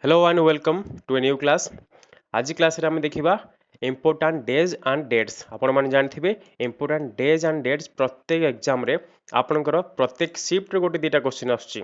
Hello and welcome to a new class. आज class रे आमे देखिबा इम्पोर्टेंट डेज एंड डेट्स। आपण माने जानथिबे इम्पोर्टेंट डेज एंड डेट्स प्रत्येक एग्जाम रे आपनकर प्रत्येक शिफ्ट रे गोटे दीटा क्वेश्चन आछी।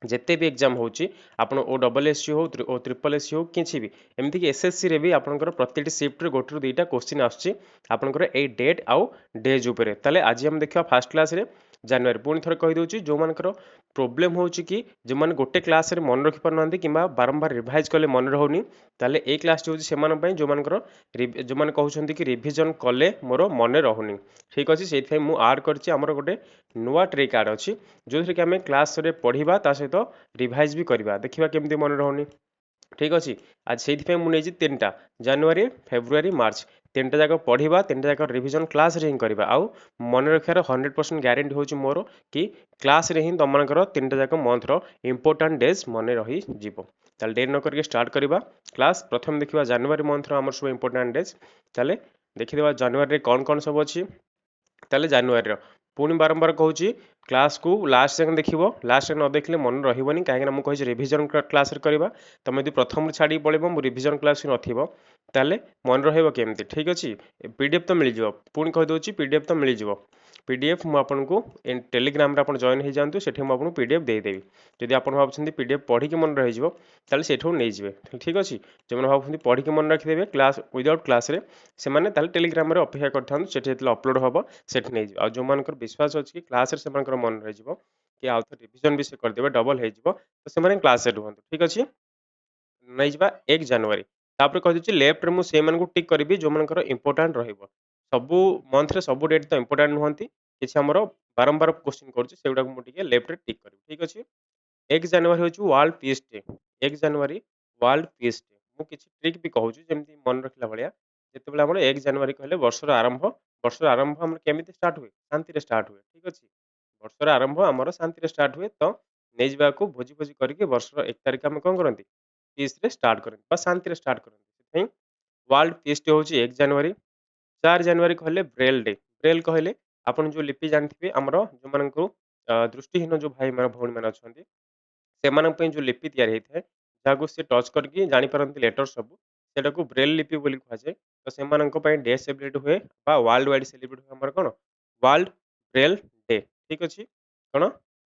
जिते भी एग्जाम होची आपण ओ डबल एससी हो ओ ट्रिपल एससी हो किछि भी एमती कि एसएससी रे भी आपनकर प्रत्येक शिफ्ट रे गोटे दीटा क्वेश्चन आछी आपनकर ए डेट आउ डेज ऊपर। ताले आज हम देखिबा फर्स्ट क्लास रे जनवरी पुणी थर कहि दउची जो मानकर प्रोब्लेम होची कि जो माने गोटे क्लास रे मन रखि परनांती किबा बारंबार रिवाइज कले मन रहउनी ताले ए क्लास होची सेमान पई जो मानकर जो माने कहउछंती कि रिवीजन कले मोर मन रहउनी। ठीक अछि सेति मु ऐड करछि हमर गोटे नुवा ट्रिक ऐड अछि जो कि आम क्लास रे पढ़िबा ता सहित रिवाइज भी करबा देखिबा केमती मन रहउनी। ठीक अच्छे आज से मुझे तीन जनवरी फेब्रुआरी मार्च तीन टा जाक पढ़ा तीन टा जाक रिविजन क्लास रे ही करबा आउ मन रखार 100% ग्यारंटी होची मोर कि क्लास रे ही तुमकर तीन टा जाक मंथ रो इंपोर्टेंट डेज मन रही जीवो। ताले देर न करके स्टार्ट करबा क्लास। प्रथम देखिबा जनवरी मंथ रो हमर सब इंपोर्टेंट डेज। ताले देखिदेबा जनवरी रे कौन सब अछि। ताले जनवरी रो पुणी बारंबार कहूँ क्लास को लास्ट सेकंड देखिबो लास्ट न देखले मन रहइबनी काहे ना मु कहि रिविजन क्लास रे करबा तुम यदि प्रथम छाड़ी पड़ेबो मु रिविजन क्लास नथिबो ताले मन रहइबो केमती। ठीक अछि पीडीएफ तो मिल जिवो पुणी कहि दोची पीडीएफ तो मिल जिवो पीडीएफ मु आपनको टेलीग्राम रे आपन जॉइन हो जांतु सेठी मु आपन पीडीएफ दे देबी। जदि आपन भाबछन्ती पीडीएफ पढ़ी के मन रहि जिवो ताले सेठो नै जिवे। ठीक अछि जे मन भाबछन्ती पढ़ी के मन रखि देबे क्लास विदाउट क्लास रे से माने ताले टेलीग्राम रे अपेक्षा करथान सेठी जेतले अपलोड हबो सेठी नै जिवो। आ जो मानकर विश्वास अछि कि क्लास रे से मानकर मन रहि जिवो कि आउ तो रिवीजन भी से कर देबे डबल हे जिवो तो से माने क्लास रे रहंतु। ठीक अछि नै जिबा 1 जनवरी तापर कहि दोची लेफ्ट रे मु से मान को टिक करबी जो मानकर इंपोर्टेंट रहिबो सबु मंथ रे सबु डेट तो इंपोर्टेंट नहंती किछि हमरो बारंबार क्वेश्चन करछि सेउडा को मु टिके लेफ्ट रे टिक करबी। ठीक अछि 1 जनवरी होची वर्ल्ड पीस डे 1 जनवरी वर्ल्ड पीस डे मु किछि ट्रिक भी कहूची जेमति मन रखला भलिया जेतेबेले हमर 1 जनवरी कहले वर्षर आरंभ हमर केमिति स्टार्ट हुए शांति रे स्टार्ट हुए। ठीक अछि वर्षर आरंभ हमर शांति रे स्टार्ट हुए तो नै जिबा को भोजी भोजी करके वर्षर 1 तारिख हम कोन करंती पीस रे स्टार्ट करंती बा शांति रे स्टार्ट करंती सेथि वर्ल्ड पीस डे होची 1 जनवरी। 4 जनवरी कहले ब्रेल डे ब्रेल कहले आपण जो लिपि जानथिबे हमर जो मानकु दृष्टिहीन जो भाई मन भौणी मन अछंती सेମାନଙ୍କ ପାଇଁ जो लिपि तैयारी ହେଇଥାଏ ଯାହାକୁ ସେ ଟଚ୍ କରିକି ଜାଣିପାରନ୍ତି ଲେଟର ସବୁ ସେଟାକୁ ବ୍ରେଲ ଲିପି ବୋଲି କୁହାଯାଏ। ତ ସେମାନଙ୍କ ପାଇଁ ଡେ ସେଲିବ୍ରେଟ ହୁଏ ବା ୱାର୍ଲଡ ୱାଇଡ ସେଲିବ୍ରେଟ हुए ଆମର କଣ ୱାର୍ଲଡ ବ୍ରେଲ ଡେ। ଠିକ ଅଛି କଣ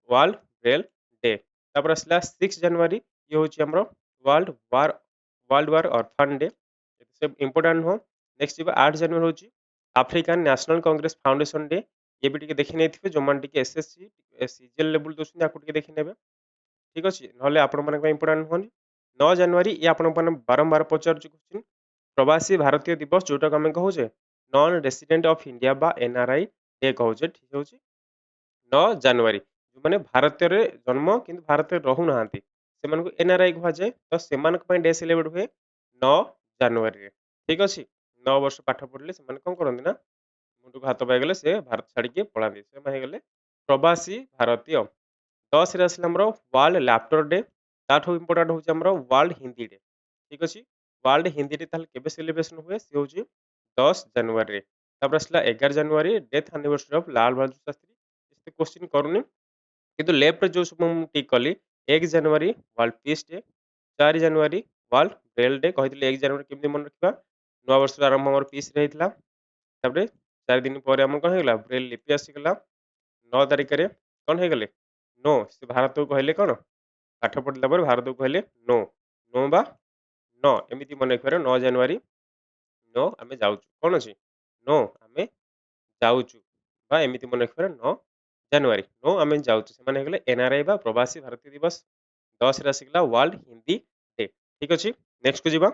ୱାର୍ଲଡ ବ୍ରେଲ ଡେ। ତାପରେ ଆସିଲା 6 ଜାନୁଆରୀ ଇଏ ହେଉଛି ଆମର ୱାର୍ଲଡ ୱାର ଅର୍ଫାନ ଡେ ସେ ଇମ୍पोର୍ଟାଣ୍ଟ ନୁହଁ। ନେକ୍ସଟ ଯିବା 8 ଜାନୁଆରୀ ହେଉଛି ଆଫ୍ରିକାन ନ୍ୟାସନାल କଂଗ୍ରେସ फाउंडेशन डे ये भी टिके देखि नेथिबे जो मान टिके एसएससी सीजीएल लेवल दोसुनी आकु टिके देखि नेबे। ठीक अछि नहले आपण मन इम्पोर्टेंट नहुनी। 9 जनवरी ये आपण मन बारंबार पचार क्वेश्चन प्रवासी भारतीय दिवस जोटा हम कहूजे नॉन रेसिडेंट ऑफ इंडिया बा एनआरआई डे कहूजे। ठीक होची 9 जनवरी जो माने भारत रे जन्म किंतु भारत रे रहु नाहांती सेमान को एनआरआई कहा जाए तो सेमान पई डे सेलिब्रेट हुए 9 जनवरी रे। ठीक अछि 9 वर्ष पाठ पढ़ले सेमान कोन करंती ना मुंडू को हाथ पाई गले से भारत छाड़ी के पळांती से माने गले प्रवासी भारतीय। 10 रे आसला हमरो वर्ल्ड लैपटॉप डे ताठो इंपोर्टेंट होची हमरो वर्ल्ड हिंदी डे। ठीक अछि वर्ल्ड हिंदी डे ताले केबे सेलिब्रेशन हुए से होची 10 जनवरी रे। तापर आसला 11 जनवरी death anniversary of Lal Bahadur Shastri इस क्वेश्चन करूनी किंतु लेफ्ट जो सब हम टिक कली 1 जनवरी वर्ल्ड पीस डे 4 जनवरी वर्ल्ड ब्रेल डे कहितले 1 जनवरी केमति मन रखिबा नवा वर्ष आरंभ हमर पीस रे हितला तापर 4 दिन पर हम कोन हेगला ब्रेल लिपि आसी गला 9 तारिख रे कोन हेगले नो से भारत को कहले कोन पाठ पढ़ला पर भारत को कहले नो नो बा नो एमिति मन रखिबार 9 जनवरी नो आमे जाउछु कोन अछि नो आमे जाउछु बा एमिति मन रखिबार 9 जनवरी नो आमे जाउछु से माने हेगले एनआरआई बा प्रवासी भारतीय दिवस 10 रे आसीगला वर्ल्ड हिंदी डे। ठीक अछि नेक्स्ट को जिबा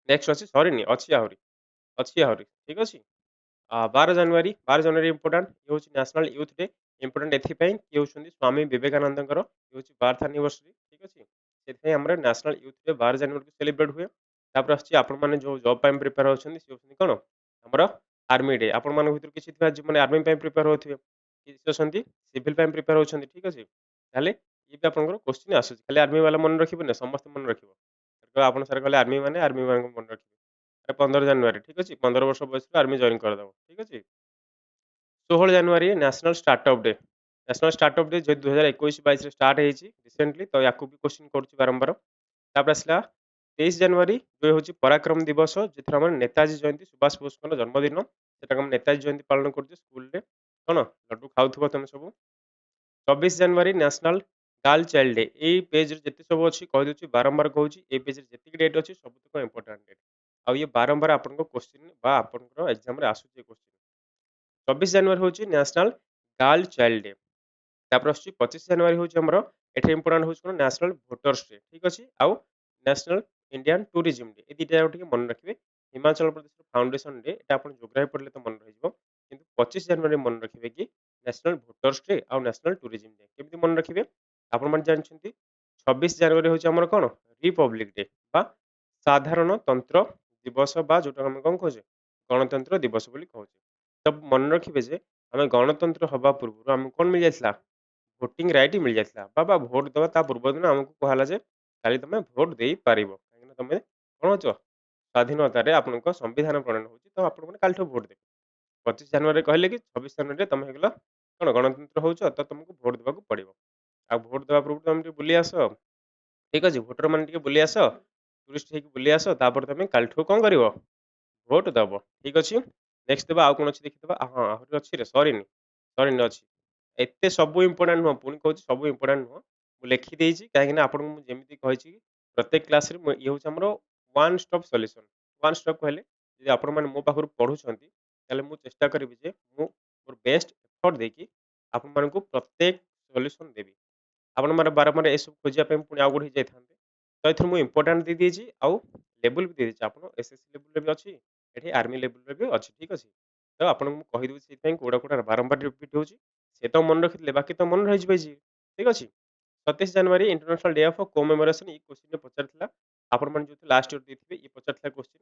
नेक्स्ट अछि सॉरी नी अछि आहुरी ठीक अछि 12 जनवरी इंपोर्टेंट ये होची नेशनल यूथ डे इंपोर्टेंट एथिपाई ये होचंदी स्वामी विवेकानंदଙ୍କର ये होची बर्थ एनिवर्सरी। ठीक अछि सेथि हमर नेशनल यूथ डे 12 जनवरी को सेलिब्रेट हुए। तापर अछि आपण माने जो जॉब टाइम प्रिपेयर होचंदी से होचंदी कोन हमर आर्मी डे आपण मान भितर किछि थिबा जे माने आर्मी टाइम प्रिपेयर होथिबे किछि होचंदी सिविल टाइम प्रिपेयर होचंदी। ठीक अछि ताले ये भी आपनकर क्वेश्चन आसुची खाली आर्मी वाला मन रखिबो ना समस्त मन रखिबो तो आपण सर कहले आर्मी माने आर्मी मान को मन रखिबो 15 जनवरी। ठीक अछि 15 वर्ष बयस आर्मी जॉइन कर दबो। ठीक अछि 16 जनवरी national startup day national startup day जो 2021-22 रे स्टार्ट हेची रिसेंटली तो याकू भी क्वेश्चन करूची बारंबार। तापर आसला 23 जनवरी जो हूँ पराक्रम दिवस जिथर आम नेताजी जयंती सुभाष बोस जन्मदिन सेटा हम नेताजी जयंती पालन कर स्कूल रे कौन लड्डू खाऊ तुम सब 24 जनवरी नेशनल गर्ल चाइल्ड डे ये पेज जिते सब अच्छी कहीदे बारंबार कहूँ ये पेज जी डेट अच्छी सब इंपोर्टाट डेट आउ ये बारंबार आपन क्वेश्चन आपन एग्जाम आसूचे क्वेश्चन 24 जनवरी हूँ नेशनल गर्ल चाइल्ड डे तापर आस 25 जनवरी हूँ आमर एट इंपोर्टाट हूँ कौन नेशनल भोटर्स डे ठीक अच्छे आउ नेशनल इंडियन टूरिज्म डे ये दुटा टे मन रखिए हिमाचल प्रदेश फाउंडेशन डे ये आप जोग्राफी पढ़ले तो मन रही कि 25 जनवरी मन रखिए कि नेशनल भोटर्स डे आउ नेशनल टूरिज्म डे केमती मन रखिए आपण जानते 26 जनवरी हूँ आमर कौन रिपब्लिक डे बा साधारणतंत्र दिवस बा जोटा आम कौन कहे गणतंत्र दिवस बोली कहूँ तब मन रखिए जे आम गणतंत्र हवा पूर्व आम कौन मिल जाता भोटिंग रईट मिल जाता बाबा भोट देवा ता पूर्व दिन आमको कहला जे खाली तुम भोट दे पार कहीं तुम कौन हो स्वाधीनतार आप संविधान प्रणयन हो तो आप भोट दे 25 जनवरी कहले कि 26 जनवरी तुम हो कौन गणतंत्र हो तो तुमको भोट देवा पड़ो आ भोट देवा पूर्व तुम बुली आस ठीक अच्छे भोटर मैंने बुली आस टूरिस्ट होगी बुली आस तापर तुम कालठू कौन कर भोट दब ठीक अच्छे नेक्स्ट देवा आउ कौन अच्छी देखीदा हाँ आहरी अच्छी सरीनी सरीनी अच्छी एते सब इंपोर्टाट नुह पुणी कहूँ सब इंपोर्टाट नुह मुझे लिखिदे कहीं आपको जमी कही प्रत्येक क्लास ये हूँ आमर one stop solution one stop कहले यदि आपण मैंने मो पाखु पढ़ुंट मुझे चेष्टा करी जे मोर बेस्ट एफर्ट देकी आपण मानक प्रत्येक सॉल्यूशन देवी आपण मैंने बारंबार ये सब खोजापी पुणी आउ गए जाते तो ये मुझे इंपोर्टाट दे देती आउ लेवल भी दे आप एसएससी लेवल भी अच्छी ये आर्मी लेवल भी अच्छी ठीक अच्छे तो आपको कहीदे कौड़ा कौड़ा बारंबार रिपीट होची से तो मन रखिले बाकी तो मन रही ठीक अच्छे 27 जनवरी इंटरनेशनल डे ऑफ कोमेमोरेशन ये क्वेश्चन पचार आपण मैंने जो लास्ट ईयर देखिए ये पचार क्वेश्चन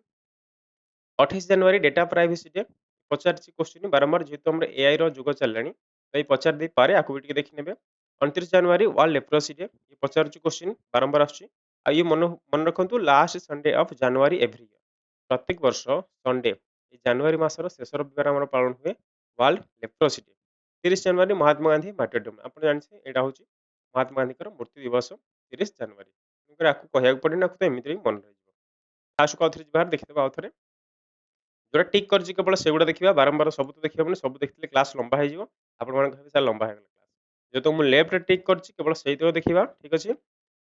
28 जनवरी डेटा प्राइवेसी डे पचार क्वेश्चन बारंबार जेहतु आम एआई रुग चलनी तो ये पचार दे पारे आपको भी देखने 29 जनवरी वर्ल्ड लेप्रोसी डे ये पचार क्वेश्चन बारंबार ये मन रखु last Sunday of January every year प्रत्येक वर्ष संडे जनवरी मासर शेष रविवार आम पालन हुए वर्ल्ड लेप्रोसी डे 30 जनवरी महात्मा गांधी मार्टरडम आप जानते यहाँ हूँ महात्मा गांधी मूर्ति दिवस 30 जनवरी आपको कहना पड़े ना तो एमती मन रही फास्ट को बाहर देखिए आउ थे जोटा टिक कर केवल से गुड़ा देखा बारंबार सब तो देखिए सब देखते क्लास लंबा हो आप लंबा हो क्लास जो मुझे लेफ्ट टिक कर केवल से देखा ठीक अच्छे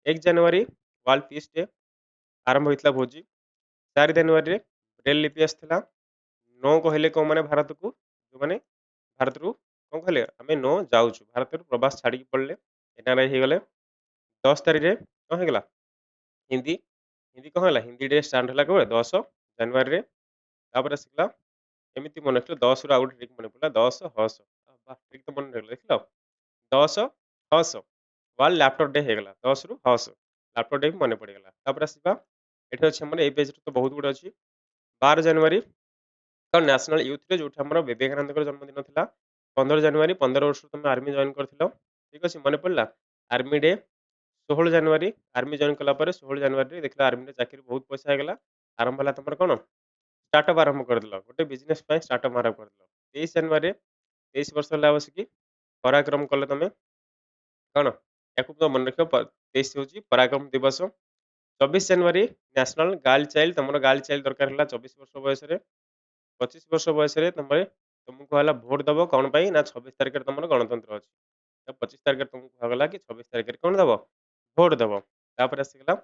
1 जनवरी वर्ल्ड पीस डे आरंभ होता भोजी 4 जनवरी ब्रेल लिपि आसाला नो कहले कौन मैंने भारत को जो मैंने भारत रू कौन कहले आम नो जाऊँ भारत प्रवास छाड़ी पड़े एनआरआई हो गले 10 तारीख में कौन होगा हिंदी हिंदी कौन है हिंदी डे स्टार्ट है केवल 10 जनवरी तापर आसला एमती मन रख 10 रु आउ गोटे ट्रिक मन पड़ा 10 हस ट्रिक तो मन रख देख 10 हस वर्ल्ड लैपटॉप डे होगा 10 रु हस लैपटॉप डे भी मन पड़ेगा तापर आसवा ये अच्छे आम ये पेज तो बहुत गुड़े अच्छी 12 जनवरी नेशनल यूथ डे जो विवेकानंद जन्मदिन था 15 जनवरी 15 वर्ष तुम आर्मी जॉइन कर ठीक अच्छे मन पड़ा आर्मी डे 16 जनवरी आर्मी जॉइन कलापर 16 जनवरी देख आर्मी चाकरी बहुत पैसा होगा आरंभ है तुम कौन स्टार्टअप आरंभ करदेल गोटे बिजनेस स्टार्टअप आरंभ करदेल 23 जनवरी 23 वर्ष है बसिकी पराक्रम कल तुम कौन या तो मन रख 23 हूँ पराक्रम दिवस 24 जनवरी नेशनल गर्ल चाइल्ड तुम गर्ल चाइल्ड दरकार है 24 वर्ष बयस 25 वर्ष बयस तुमको है भोट दब कौन पाई ना 26 तारीख तुम गणतंत्र अच्छी तो 25 तारीख तुमको कहला कि 26 तारीख कौन दब भोट दब तापर आसगला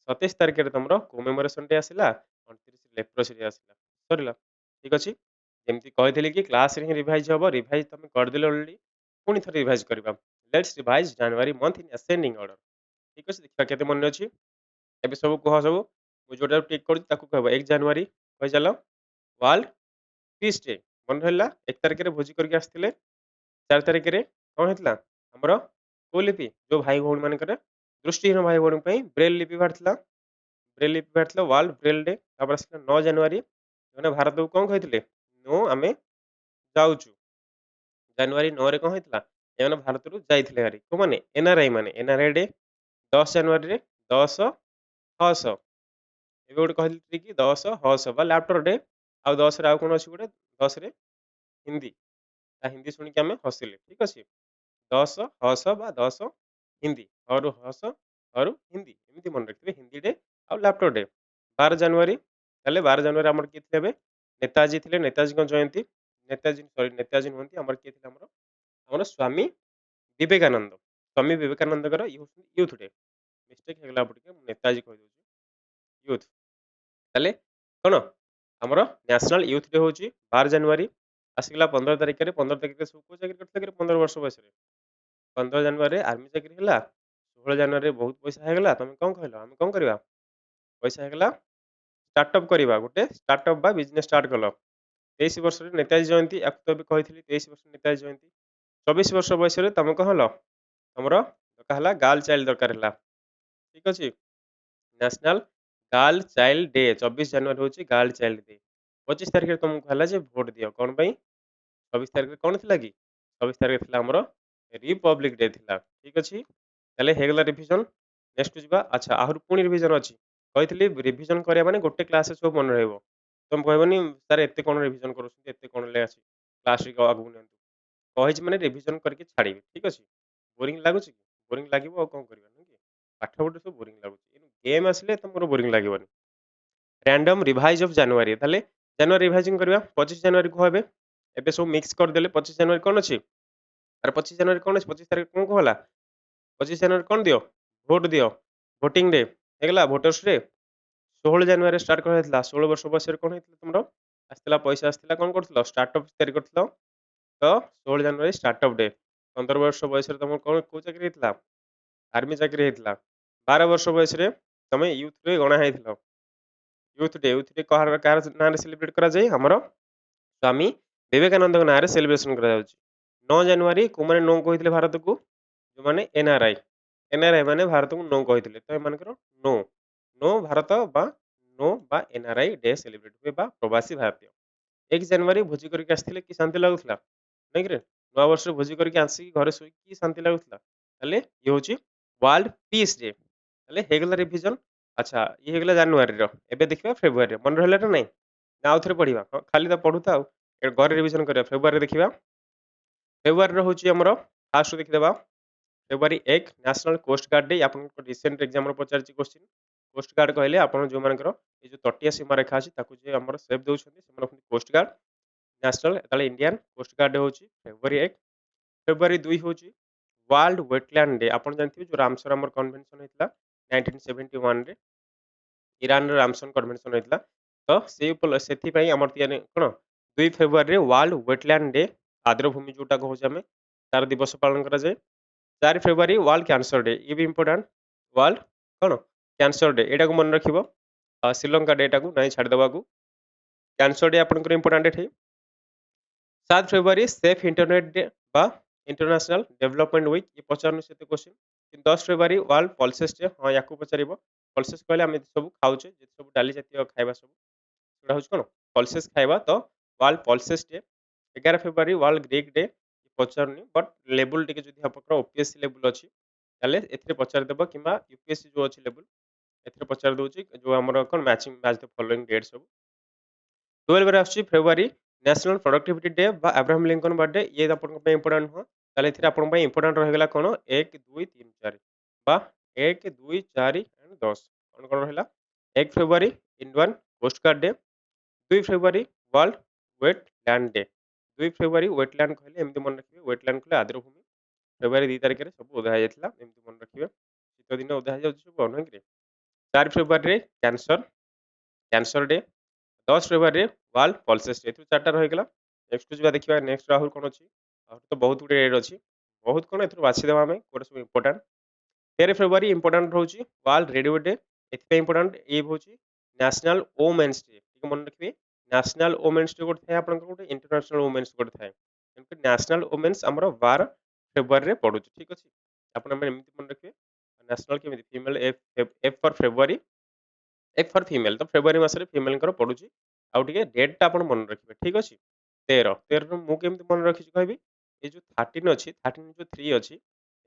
27 तारीख तुम कोमेमोरेशन डे आसला 29 लेप्रोसी डे आसला सरला ठीक अच्छे जमी कही कि क्लास रे रिवाइज हम रिवाइज तुम करदे अलरेडी पुणी थे रिवाइज करवा let's revise January month in ascending order ठीक अच्छे देखा केते मन अच्छी एबे सब कह सब मुझे जोटा टिक कर कह 1 जनवरी कही चल वर्ल्ड पीस डे मन रहा 1 तारीख में भोजी करके आसते 4 तारीख में कौन होता आमर को लिपि जो भाई भौणी मान दृष्टिहीन भाई भौणी ब्रेल लिपि बाहर ब्रेल लिपि बाहर वर्ल्ड ब्रेल डे 9 जनवरी मैंने भारत को कौन कहते नो आम जाऊँ जनवरी 9 रे कौन होता एम भारत रू जाते हारी को मैंने एनआरआई डे 10 जनवरी 10 हस ए गोटे कहती कि 10 हस लैपटॉप डे आउ 10 आउ कौन अच्छी गोटे 10 हिंदी हिंदी शुणिक आम हसिले ठीक अच्छे 10 हस 10 हिंदी और हस और हिंदी एमती मन रखिए हिंदी डे और लैपटॉप डे 12 जनवरी ताले 12 जनवरी आमर किए थे नेताजी थे नेताजी जयंती नेताजी सॉरी नेताजी नुहति आमर किए थे आमर Swami Vivekananda Swami Vivekananda youth day mistake हेगला आपटे नेताजी कह दउची यूथ ताले कोन आमर नेशनल यूथ डे होची 12 जनवरी आसिगला 15 तारिख रे 15 तारिख रे सब को चाकरी करथले 15 वर्ष बयस रे 15 जनवरी आर्मी चाकरी होला 16 जनवरी बहुत पैसा हेगला तमे कोन कहलो हम कोन करबा पैसा हेगला स्टार्टअप करबा गोटे स्टार्टअप बा बिजनेस स्टार्ट कलो 23 वर्ष रे नेताजी जयंती या तो भी कहितली 23 वर्ष नेताजी जयंती 24 वर्ष बयस रे तमे कहलो हमरो कहला गर्ल चाइल्ड दरकार हला ठीक अछि नेशनल गर्ल चाइल्ड डे 24 जनवरी होची गर्ल चाइल्ड डे 25 तारिख रे तुमको कहला जे वोट दियो कोन पई 26 तारिख रे कोन थिला कि 26 तारिख थिला हमरो रिपब्लिक डे थिला ठीक अछि ताले हेगला रिवीजन नेक्स्ट जिबा अच्छा आहुर पुनी रिवीजन अछि कहितली रिवीजन करिया माने गोटे क्लास से सब मन रहइबो तुम कहबनी सर एते कोन रिवीजन करूछन एते कोन ले अछि क्लास रे आगु नियंतु कहिछ माने रिवीजन करके छाड़ीबे ठीक अछि बोरिंग लागुछि कि बोरिंग लागिबो कोन करबा नै कि पाठ पढे सब बोरिंग लागुछि गेम आसले तुमरो बोरिंग लागिबनी रैंडम रिवाइज ऑफ जनवरी ताले जनवरी रिवाइजिंग करबा 25 जनवरी को हेबे एबे सब मिक्स कर देले 25 जनवरी कोन अछि अरे 25 जनवरी कोन अछि 25 तारिख कोन को होला 25 जनवरी कोन दियो भोट दियो भोटिंग डे हेगला भोटर्स डे 16 जनवरी स्टार्ट कर 16 वर्ष बयस कोन हेतला तुमरो आस्तिला पैसा आस्तिला कोन करथलो स्टार्टअप तयारी करथलो तो 16 जनवरी स्टार्टअप डे 15 वर्ष बयस तुम कोन को चाकरी हेतला आर्मी चाकरी हेतला 12 वर्ष बयस तमे यूथ रे गणा हेतलो यूथ डे कहार नाम सेलिब्रेट करा जाय हमरो स्वामी विवेकानंद नाम रे सेलिब्रेशन करा जाउची 9 जनवरी को माने नो कहितले भारत को जो माने एनआरआई एनआरआई माने भारत को नो कहितले तो एमानकर नो नो भारत बा नो बा एनआरआई डे सेलिब्रेट हुए बा प्रवासी भारतीय 1 जनवरी भोजी करके आसथिले कि शांति लागुथला नै कि नवा वर्ष भोजी करके आसी घरे सोई कि शांति लागुथला ताले ये होची वर्ल्ड पीस डे ताले हेगला रिवीजन अच्छा ये हेगला जनवरी रो एबे देखिबा फेब्रुआरी मन रहला ना नै ना आउथरे पढिबा खाली त पढुता घरे रिवीजन करिया फेब्रुआरी देखिबा फेब्रुआरी रो होची हमरो फास्ट देखिदेबा फेब्रुआरी 1 नेशनल कोस्ट गार्ड डे आपन रिसेंट एग्जाम रो पचारची क्वेश्चन कोस्ट गार्ड कहले आपन जो मानकर ए जो तटिया सीमा रेखा अछि ताकू जे हमर सेव दउछथि से मन कोस्ट गार्ड नेशनल ताले इंडियन कोस्ट गार्ड होची फेब्रुआरी 1 फेब्रुआरी 2 होची वर्ल्ड वेटलैंड डे आपन जानथिबे जो रामसर हमर कन्वेंशन हेतला 1971 रे ईरान रो रामसन कन्वेंशन हेतला तो सेथि पई हमर तियाने कोन 2 फेब्रुआरी रे वर्ल्ड वेटलैंड डे आर्द्रभूमि जोटा कहउछ हमें तार दिवस पालन करा जाय 4 फेब्रुआरी वर्ल्ड कैंसर डे ये भी इंपोर्टेंट वर्ल्ड कोन कैंसर डे एटा को मन रखिबो श्रीलंका डे टा को नै छाड़ देबा को कैंसर डे आपन को इंपोर्टेंट एठी 7 फेब्रुआरी सेफ इंटरनेट डे बा इंटरनेशनल डेवलपमेंट वीक ये पचारनु सेते question 10 February world pulses day हां याकू पचारिबो पल्सेस कहले हम सब खाउछे जे सब डाली जातीय खाइबा सब सेटा होछ कोन पल्सेस खाइबा तो वर्ल्ड पल्सेस डे 11 फेब्रुआरी वर्ल्ड ग्रीक डे पचारनी बट लेवल टिके जदी आपकर ओपीएससी लेवल अछि ताले एथरे पचार देबो किबा यूपीएससी जो अछि लेवल एथरे पचार दोछि जो हमर कोन matching match the following date सब 12 रे आछि फेब्रुआरी नेशनल प्रोडक्टिविटी डे बा अब्राहम लिंकन बर्थडे ये अपन पे इंपोर्टेंट हो ताले एथरे अपन पे इंपोर्टेंट रहगला कोन 1 2 3 4 बा 1 2 4 एंड 10 कोन कोन रहला 1 फेब्रुआरी इंडियन कोस्ट गार्ड डे 2 फेब्रुआरी वर्ल्ड वेटलैंड डे 2 फेब्रुआरी वेटलैंड कहले एमति मन रखिबे वेटलैंड कहले आर्द्रभूमि फेब्रुआरी 2 तारिख रे सब उदा जायतला एमति मन रखिबे शीत दिन उदा जाउछ सब अनहै कि 4 फेब्रुआरी रे कैंसर डे 10 फेब्रुआरी रे वर्ल्ड पल्सेस डे तो चारटा रहगला नेक्स्ट जिबा देखिबा नेक्स्ट राहुल कोन अछि और तो बहुत गुडे एड अछि बहुत कोन एथरो बाछि देबा हमें कोड सब इंपोर्टेंट 13 फेब्रुआरी इंपोर्टेंट रहउची वर्ल्ड रेडियो डे एथि इंपोर्टेंट ए होची नेशनल वुमेन्स डे ठीक मन रखिबे नेशनल वुमेन्स डे गोटे थाय आपन गोटे इंटरनेशनल वुमेन्स गोटे थाय एमके नेशनल वुमेन्स हमरो 12 फेब्रुआरी रे पडुची ठीक अछि आपन हम एमति मन रखिबे नेशनल के female F for February F for female तो फेब्रुआरी मास रे फीमेल कर पडुची आउ टिके डेट टा आपन मन रखिबे ठीक अछि 13 13 मु केमति मन रखिछि कहबी ए जो 13 अछि 13 जो 3 अछि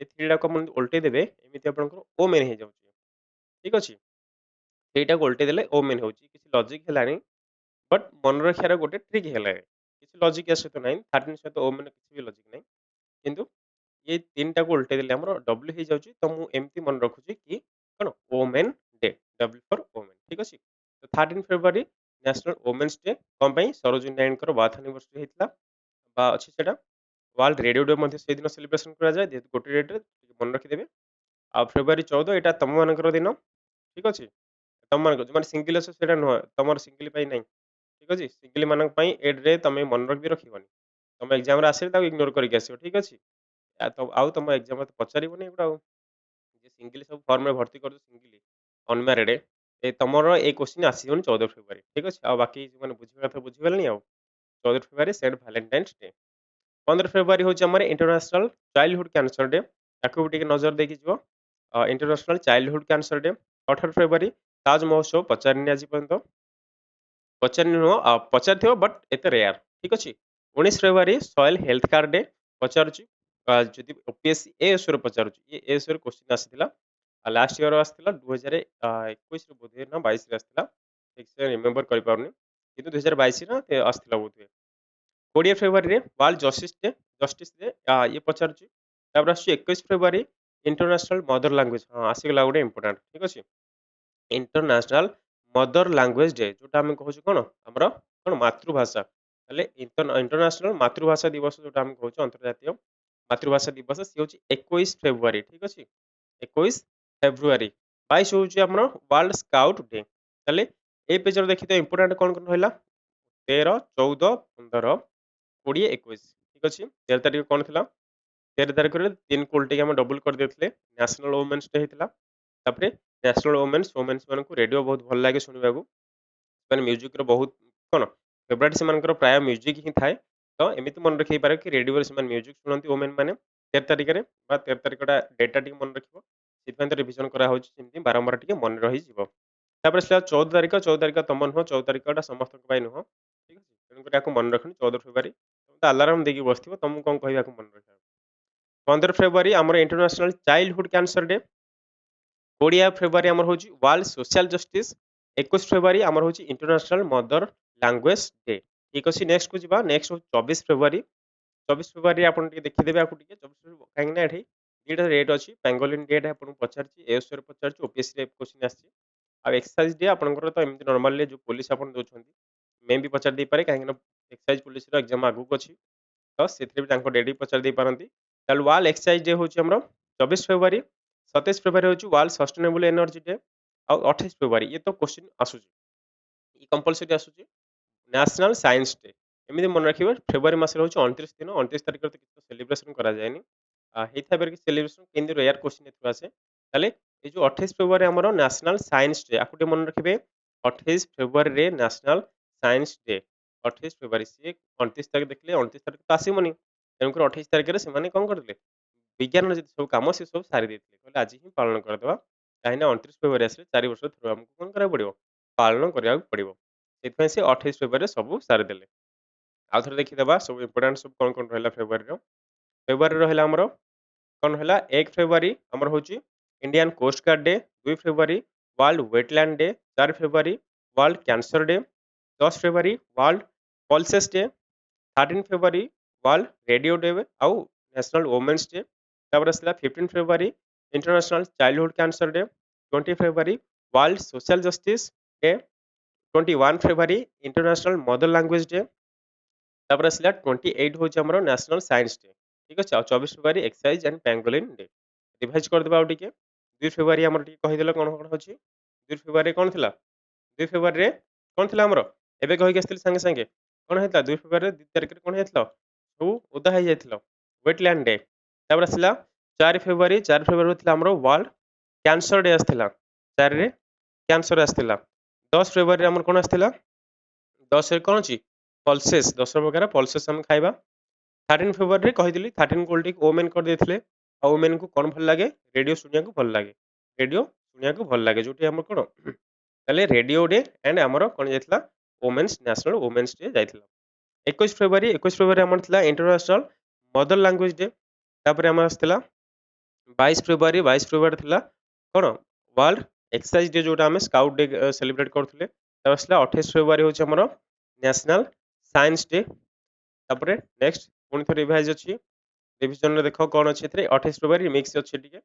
ए 3 टा को मन उल्टे देबे एमिति आपन को ओ मेन हे जाउची ठीक अछि एटा को उल्टे देले ओ मेन होउची किछि लॉजिक हेलानी बट मन रखियार गोटे ट्रिक हेला किछि लॉजिक या सहित नाही 13 सहित ओ मेन किछि भी लॉजिक नाही किंतु ये 3 टा को उल्टे देले हमरो डब्ल्यू हे जाउची तो मु एमति मन रखुची कि କ'ଣ women day, W for women, ଠିକ୍ ଅଛି। ତ 13 ଫେବୃଆରୀ ନ୍ୟାସନାଲ୍ ଓମେନ୍ସ ଡେ କ'ଣ ପାଇଁ? ସରୋଜିନୀ ନାଇଡୁଙ୍କର ବାର୍ଥ ଆନିଭର୍ସରୀ ହେଇଥିଲା ବା ଅଛି ସେଇଟା। ୱାର୍ଲଡ ରେଡ଼ିଓ ଡେ ମଧ୍ୟ ସେଇଦିନ ସେଲିବ୍ରେସନ୍ କରାଯାଏ, ଯେହେତୁ ଗୋଟେ ଡେଟ୍‌ରେ ମନେ ରଖିଦେବେ। ଆଉ ଫେବୃଆରୀ 14 ଏଇଟା ତମମାନଙ୍କର ଦିନ, ଠିକ୍ ଅଛି। ତମମାନଙ୍କର ଯୋଉମାନେ ସିଙ୍ଗଲ୍ ଅଛ ସେଇଟା ନୁହଁ, ତମର ସିଙ୍ଗଲ୍ ପାଇଁ ନାହିଁ, ଠିକ୍ ଅଛି। ସିଙ୍ଗଲ୍ ମାନଙ୍କ ପାଇଁ ଏ ଡେ ତମେ ମନେ ରଖିବନି। ତମ ଏକ୍ଜାମରେ ଆସିଲେ ତାକୁ ଇଗ୍ନୋର କରିକି ଆସିବ, ଠିକ୍ ଅଛି। ଆଉ ତମ ଏକ୍ଜାମରେ ପଚାରିବନି ଏଗୁଡ଼ା ଆଉ। ଯେ ସିଙ୍ଗଲ୍ ସବୁ ଫର୍ମରେ ଭର୍ତ୍ତି କରୁଛ ସିଙ୍ଗଲ୍ ଅନମ୍ୟାରେଡ୍, ତମର ଏଇ କ୍ୱେଶ୍ଚିନ୍ ଆସିବନି 14 ଫେବୃଆରୀ, ଠିକ୍ ଅଛି। ଆଉ ବାକି ଯୋଉମାନେ ବୁଝିବା କଥା ବୁଝିଗଲେଣି ଆଉ। 14 ଫେବୃଆରୀ ସେଣ୍ଟ ଭାଲେଣ୍ଟାଇନ୍ସ ଡେ। 15 ଫେବୃଆରୀ ହେଉଛି ଆମର ଇଣ୍ଟରନ୍ୟାସନାଲ ଚାଇଲ୍ଡହୁଡ୍ କ୍ୟାନ୍ସର ଡେ। ତାକୁ ବି ଟିକେ ନଜର ଦେଇକି ଯିବ। International childhood cancer day. 18 ଫେବୃଆରୀ ତାଜ ମହୋତ୍ସବ ପଚାରିନି ଆଜି ପର୍ଯ୍ୟନ୍ତ। ପଚାରିନି ନୁହଁ, ପଚାରିଥିବ ବଟ୍ ଏତେ ରେୟାର, ଠିକ୍ ଅଛି। 19 ଫେବୃଆରୀ ସଏଲ୍ ହେଲ୍ଥ କାର୍ଡ ଡେ ପଚାରୁଛି। ଯଦି ଓପିଏସସି ଏଏସଓରେ ପଚାରୁଛି, ଏଏସଓରେ କ୍ୱେଶ୍ଚିନ୍ ଆସିଥିଲା। ଲାଷ୍ଟ ଇୟର ଆସିଥିଲା 2021 ବୋଧେ ନା 22ରେ ଆସିଥିଲା, ଠିକ୍ସେ ରିମେମ୍ବର କରିପାରୁନି, କିନ୍ତୁ 2022 ନା ଆସିଥିଲା ବୋଧହୁଏ। 20 ଫେବୃଆରୀରେ ୱାର୍ଲଡ ଜଷ୍ଟିସ୍ ଡେ ଇଏ ପଚାରୁଛି। ତାପରେ ଆସୁଛି 21 ଫେବୃଆରୀ ଇଣ୍ଟରନ୍ୟାସନାଲ ମଦର ଲାଙ୍ଗୁଏଜ, ହଁ ଆସିଗଲା ଗୋଟେ ଇମ୍ପୋର୍ଟାଣ୍ଟ, ଠିକ୍ ଅଛି। ଇଣ୍ଟରନ୍ୟାସନାଲ ମଦର ଲାଙ୍ଗୁଏଜ ଡେ, ଯୋଉଟା ଆମେ କହୁଛୁ କ'ଣ ଆମର କ'ଣ ମାତୃଭାଷା। ତାହେଲେ ଇଣ୍ଟରନ୍ୟାସନାଲ ମାତୃଭାଷା ଦିବସ ଯୋଉଟା ଆମେ କହୁଛୁ, ଅନ୍ତର୍ଜାତୀୟ ମାତୃଭାଷା ଦିବସ, ସିଏ ହେଉଛି 21 ଫେବୃଆରୀ, ଠିକ୍ ଅଛି। 21 ଫେବୃଆରୀ। 22 ହେଉଛି ଆମର ୱାର୍ଲଡ ସ୍କାଉଟ ଡେ। ତାହେଲେ ଏଇ ପେଜରେ ଦେଖିଥିବେ ଇମ୍ପୋର୍ଟାଣ୍ଟ କ'ଣ କ'ଣ ରହିଲା? 13, 14, 15, 20, 21, ଠିକ୍ ଅଛି। 13 ତାରିଖ କ'ଣ ଥିଲା? 13 ତାରିଖରେ 3 କୁ ଉଲଟେଇକି ଆମେ ଡବଲ କରିଦେଇଥିଲେ, ନ୍ୟାସନାଲ ଓମେନ୍ସ ଡେ ହେଇଥିଲା। ତାପରେ ନ୍ୟାସନାଲ ଓମେନ୍ସ ମାନଙ୍କୁ ରେଡ଼ିଓ ବହୁତ ଭଲ ଲାଗେ ଶୁଣିବାକୁ। ସେମାନେ ମ୍ୟୁଜିକ୍‌ର ବହୁତ କ'ଣ ଫେଭରାଇଟ୍, ସେମାନଙ୍କର ପ୍ରାୟ ମ୍ୟୁଜିକ୍ ହିଁ ଥାଏ। ତ ଏମିତି ମନେ ରଖିପାର କି ରେଡ଼ିଓରେ ସେମାନେ ମ୍ୟୁଜିକ୍ ଶୁଣନ୍ତି ଓମେନ୍ ମାନେ 13 ତାରିଖରେ, ବା 13 ତାରିଖଟା ଡେଟ୍‌ଟା ଟିକେ ମନେ ରଖିବ। ସେଥିପାଇଁ ତ ରିଭିଜନ କରାହେଉଛି, ଯେମିତି ବାରମ୍ବାର ଟିକେ ମନେ ରହିଯିବ। ତାପରେ ଆସିଲା 14 ତାରିଖ। 14 ତାରିଖ ତମ ନୁହଁ, 14 ତାରିଖଟା ସମସ୍ତଙ୍କ ପାଇଁ ନୁହଁ, ଠିକ୍ ଅଛି। ତେଣୁକରି ଆକୁ ମନେ ରଖନି 14 ଫେବୃଆରୀ। ତମେ ତ ଆଲାର୍ମ ଦେଇକି ବସିଥିବ, ତମକୁ କ'ଣ କହିବି ଆକୁ ମନେ ରଖିବାକୁ। 15 ଫେବୃଆରୀ ଆମର ଇଣ୍ଟରନ୍ୟାସନାଲ ଚାଇଲ୍ଡହୁଡ୍ କ୍ୟାନ୍ସର ଡେ। 20 ଫେବୃଆରୀ ଆମର ହେଉଛି ୱାର୍ଲଡ ସୋସିଆଲ ଜଷ୍ଟିସ୍। 21 ଫେବୃଆରୀ ଆମର ହେଉଛି ଇଣ୍ଟରନ୍ୟାସନାଲ ମଦର ଲାଙ୍ଗୁଏଜ ଡେ, ଠିକ୍ ଅଛି। ନେକ୍ସଟକୁ ଯିବା। ନେକ୍ସଟ ହେଉଛି 24 ଫେବୃଆରୀ। 24 ଫେବୃଆରୀ ଆପଣ ଟିକେ ଦେଖିଦେବେ ଆକୁ ଟିକେ 24 ଫେବୃଆରୀ, କାହିଁକି ନା ଏଠି ଦୁଇଟା ଡେଟ୍ ଅଛି। ପାଙ୍ଗୋଲିନ୍ ଡେଟା ଆପଣଙ୍କୁ ପଚାରିଛି, ଏଏସଓରେ ପଚାରିଛି, ଓପିଏସସିରେ କ୍ୱେଶ୍ଚିନ୍ ଆସିଛି। ଆଉ ଏକ୍ସାଇଜ ଡେ ଆପଣଙ୍କର ତ ଏମିତି ନର୍ମାଲି ଯେଉଁ ପୋଲିସ ଆପଣ ଦେଉଛନ୍ତି, ମେ ବି ପଚାରି ଦେଇପାରେ, କାହିଁକି ନା ଏକ୍ସାଇଜ ପୋଲିସର ଏକ୍ଜାମ ଆଗକୁ ଅଛି, ତ ସେଥିରେ ବି ତାଙ୍କ ଡେଟ୍ ବି ପଚାରି ଦେଇପାରନ୍ତି। ତାହେଲେ ୱାର୍ଲଡ ଏକ୍ସାଇଜ ଡେ ହେଉଛି ଆମର 24 ଫେବୃଆରୀ। 27 ଫେବୃଆରୀ ହେଉଛି ୱାର୍ଲଡ ସଷ୍ଟେନେବଲ ଏନର୍ଜି ଡେ। ଆଉ 28 ଫେବୃଆରୀ, ଇଏ ତ କ୍ୱେଶ୍ଚିନ୍ ଆସୁଛି, ଇ କମ୍ପଲସରି ଆସୁଛି, ନ୍ୟାସନାଲ ସାଇନ୍ସ ଡେ। ଏମିତି ମନେ ରଖିବେ, ଫେବୃଆରୀ ମାସରେ ହେଉଛି 29 ଦିନ। 29 ତାରିଖରେ ତ କିଛି ସେଲିବ୍ରେସନ କରାଯାଏନି, ହେଇଥାଇପାରେ କି ସେଲିବ୍ରେସନ, କିନ୍ତୁ ରେୟାର କ୍ୱେଶ୍ଚିନ୍ ଏଥିରୁ ଆସେ। ତାହେଲେ ଏଇ ଯେଉଁ 28 ଫେବୃଆରୀ ଆମର ନ୍ୟାସନାଲ ସାଇନ୍ସ ଡେ, ଆକୁ ଟିକେ ମନେ ରଖିବେ। 28 ଫେବୃଆରୀରେ ନ୍ୟାସନାଲ ସାଇନ୍ସ ଡେ। 28 ଫେବୃଆରୀ, ସିଏ 29 ତାରିଖ ଦେଖିଲେ 29 ତାରିଖ ତ ଆସିବନି, ତେଣୁକରି 28 ତାରିଖରେ ସେମାନେ କ'ଣ କରିଥିଲେ, ବିଜ୍ଞାନର ଯେତେ ସବୁ କାମ ସେ ସବୁ ସାରି ଦେଇଥିଲେ, କହିଲେ ଆଜି ହିଁ ପାଳନ କରିଦେବା। କାହିଁକିନା 29 ଫେବୃଆରୀ ଆସିଲେ 4 ବର୍ଷ ଥରେ ଆମକୁ କ'ଣ କରିବାକୁ ପଡ଼ିବ, ପାଳନ କରିବାକୁ ପଡ଼ିବ। ସେଥିପାଇଁ ସେ 28 ଫେବୃଆରୀରେ ସବୁ ସାରିଦେଲେ। ଆଉ ଥରେ ଦେଖିଦେବା ସବୁ ଇମ୍ପୋର୍ଟାଣ୍ଟ ସବୁ କ'ଣ କ'ଣ ରହିଲା ଫେବୃଆରୀର। ଫେବୃଆରୀ ରହିଲା ଆମର କ'ଣ ହେଲା? 1 ଫେବୃଆରୀ ଆମର ହେଉଛି ଇଣ୍ଡିଆନ୍ କୋଷ୍ଟ ଗାର୍ଡ ଡେ। 2 ଫେବୃଆରୀ ୱାର୍ଲଡ ୱେଟଲ୍ୟାଣ୍ଡ ଡେ। 4 ଫେବୃଆରୀ ୱାର୍ଲଡ କ୍ୟାନ୍ସର ଡେ। 10 ଫେବୃଆରୀ ୱାର୍ଲଡ ପଲ୍ସେସ୍ ଡେ। 13 ଫେବୃଆରୀ ୱାର୍ଲଡ ରେଡ଼ିଓ ଡେ ଆଉ ନ୍ୟାସନାଲ ଓମେନ୍ସ ଡେ। ତାପରେ ଆସିଲା 15 ଫେବୃଆରୀ ଇଣ୍ଟରନ୍ୟାସନାଲ ଚାଇଲ୍ଡହୁଡ୍ କ୍ୟାନ୍ସର ଡେ। 20 ଫେବୃଆରୀ ୱାର୍ଲଡ ସୋସିଆଲ ଜଷ୍ଟିସ୍ ଡେ। 21 ଫେବୃଆରୀ ଇଣ୍ଟରନ୍ୟାସନାଲ ମଦର ଲାଙ୍ଗୁଏଜ ଡେ। ତାପରେ ଆସିଲା 28 ହେଉଛି ଆମର ନ୍ୟାସନାଲ ସାଇନ୍ସ ଡେ, ଠିକ୍ ଅଛି। ଆଉ 24 ଫେବୃଆରୀ ଏକ୍ସାଇଜ ଆଣ୍ଡ ପ୍ୟାଙ୍ଗୋଲିନ୍ ଡେ। ରିଭାଇଜ କରିଦେବା ଆଉ ଟିକେ। 2 ଫେବୃଆରୀ ଆମର ଟିକେ କହିଦେଲେ କ'ଣ କ'ଣ ଅଛି। 2 ଫେବୃଆରୀ କ'ଣ ଥିଲା? 2 ଫେବୃଆରୀରେ କ'ଣ ଥିଲା ଆମର? ଏବେ କହିକି ଆସିଥିଲି ସାଙ୍ଗେ ସାଙ୍ଗେ। କ'ଣ ହେଇଥିଲା? 2 ଫେବୃଆରୀରେ 2 ତାରିଖରେ କ'ଣ ହେଇଥିଲା? ସବୁ ଓଦା ହେଇଯାଇଥିଲ, ୱେଟଲ୍ୟାଣ୍ଡ ଡେ। ତାପରେ ଆସିଲା 4 ଫେବୃଆରୀ। 4 ଫେବୃଆରୀ ଥିଲା ଆମର ୱାର୍ଲଡ କ୍ୟାନ୍ସର ଡେ ଆସିଥିଲା। 4ରେ କ୍ୟାନ୍ସର ଆସିଥିଲା। 10 ଫେବୃଆରୀରେ ଆମର କ'ଣ ଆସିଥିଲା? 10ରେ କ'ଣ ଅଛି? ପଲ୍ସେସ୍, 10 ପ୍ରକାର ପଲ୍ସେସ୍ ଆମେ ଖାଇବା। 13 ଫେବୃଆରୀରେ କହିଥିଲି, 13 କୁ ଓଲଟେଇକି ଓମେନ୍ କରିଦେଇଥିଲେ। ଆଉ ଓମେନ୍‌କୁ କ'ଣ ଭଲ ଲାଗେ? ରେଡ଼ିଓ ଶୁଣିବାକୁ ଭଲ ଲାଗେ। ରେଡ଼ିଓ ଶୁଣିବାକୁ ଭଲ ଲାଗେ, ଯୋଉଠି ଆମର କ'ଣ ତାହେଲେ ରେଡ଼ିଓ ଡେ ଆଣ୍ଡ ଆମର କ'ଣ ଯାଇଥିଲା? ଓମେନ୍ସ ନ୍ୟାସନାଲ ଓମେନ୍ସ ଡେ ଯାଇଥିଲା। 21 ଫେବୃଆରୀ ଆମର ଥିଲା ଇଣ୍ଟରନ୍ୟାସନାଲ ମଦର ଲାଙ୍ଗୁଏଜ ଡେ। ତାପରେ ଆମର ଆସିଥିଲା 22 ଫେବୃଆରୀ ଥିଲା କ'ଣ? ୱାର୍ଲଡ ଏକ୍ସରସାଇଜ ଡେ, ଯୋଉଟା ଆମେ ସ୍କାଉଟ ଡେ ସେଲିବ୍ରେଟ କରୁଥିଲେ। ତାପରେ ଆସିଲା 28 ଫେବୃଆରୀ ହେଉଛି ଆମର ନ୍ୟାସନାଲ ସାଇନ୍ସ ଡେ। ତାପରେ ନେକ୍ସଟ ପୁଣି ଥରେ ରିଭାଇଜ ଅଛି, ରିଭିଜନରେ ଦେଖ କ'ଣ ଅଛି ଏଥିରେ। 28 ଫେବୃଆରୀ ମିକ୍ସ ଅଛି ଟିକେ।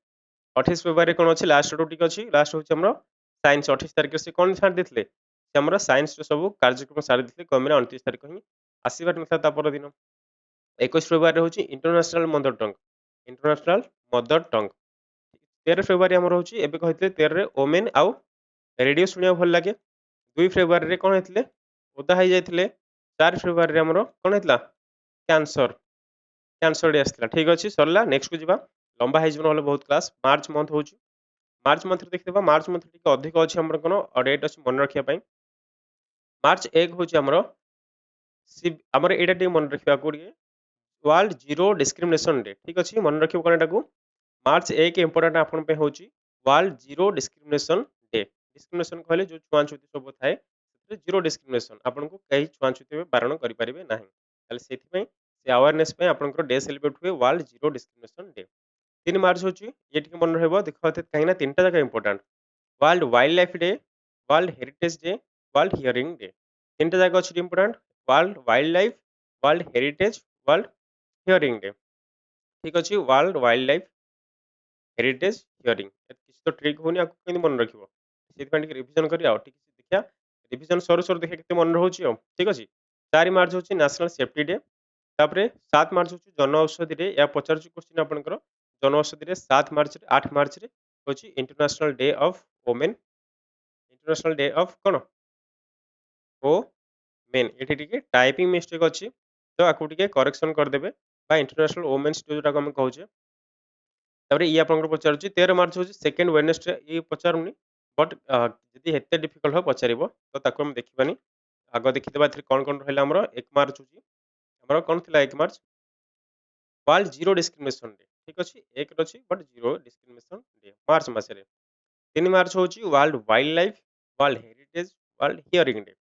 28 फेब्रुआरी कौन अच्छी लास्ट टॉपिक अच्छी लास्ट हूँ आम साइंस 28 तारिख से कौन छाड़ देते आम साइंस सब कार्यक्रम सारी देते कम 29 तारिख ही आसबार ना दिन 21 फेब्रुआरी हूँ international mother tongue international mother tongue 13 February आम हूँ एवं कहते 13 ओमेन आउ रेडियो शुणा भल लगे 2 फेब्रुआरी कौन होते ओदा हो जाते 4 फेब्रुआरी आमर कौन होता कैंसर कैंसर डे आसला ठीक अच्छे सरला नेक्स्ट को जी लंबा हो बहुत क्लास मार्च मंथ हूँ मार्च मंथ देखिए मार्च मंथ टी अधिक अच्छे आम कौन डेट अच्छे मन रखापी मार्च 1 हूँ आमर यहाँ मन रखा वर्ल्ड जीरो डिस्क्रिमिनेशन डे ठीक अच्छे मन रखिए कौन यहाँ मार्च 1 इंपोर्टाट आपण हूँ world zero discrimination day discrimination कहले जो छुआछुति सब थाए जीरो डिस्क्रिमिनेशन आपन को कहीं छुआछुति बारण करें ना से अवेयरनेस डे सेलिब्रेट हुए वर्ल्ड जीरो डिस्क्रिमिनेशन डे 3 मार्च हूँ ये मन रहा देख कहीं तीन टा जगह important world wild life day world heritage day world hearing day तीन टा जगह अच्छी important world wild life world heritage world hearing day ठीक अच्छे world wild life heritage hearing किसी तो ट्रिक होनी आपको मन रखियो रिविजन कर देखिया रिविजन सरू सरू देखिए केते मन रहुची ठीक अच्छे 4 मार्च हूँ नेशनल सेफ्टी डे तापर 7 मार्च हूँ जन औषधि डे या पचार क्वेश्चन आपंकर जन औषधि 7 मार्च 8 मार्च हूँ international day of women international day of कौन ओ मेन ये टाइपिंग मिस्टेक अच्छी तो आपको करेक्शन करदे इंटरनेशनल वोमेन्स डे जोटा आम कहे तापर ये आप पचार 13 मार्च हूँ सेकेंड वेडनेसडे ये पचारूनी बट जदि एत डिफिकल्ट हो पचार तो देखा आग देखीदे कौन कौन रहा आमर 1 मार्च हूँ कौन थी 1 मार्च वर्ल्ड जीरो डिस्क्रिमिनेशन डे ठीक अच्छे एक अच्छी बट जीरो डिस्क्रिमिनेशन डे मार्च मसरे 3 मार्च हूँ world wild life world heritage world hearing day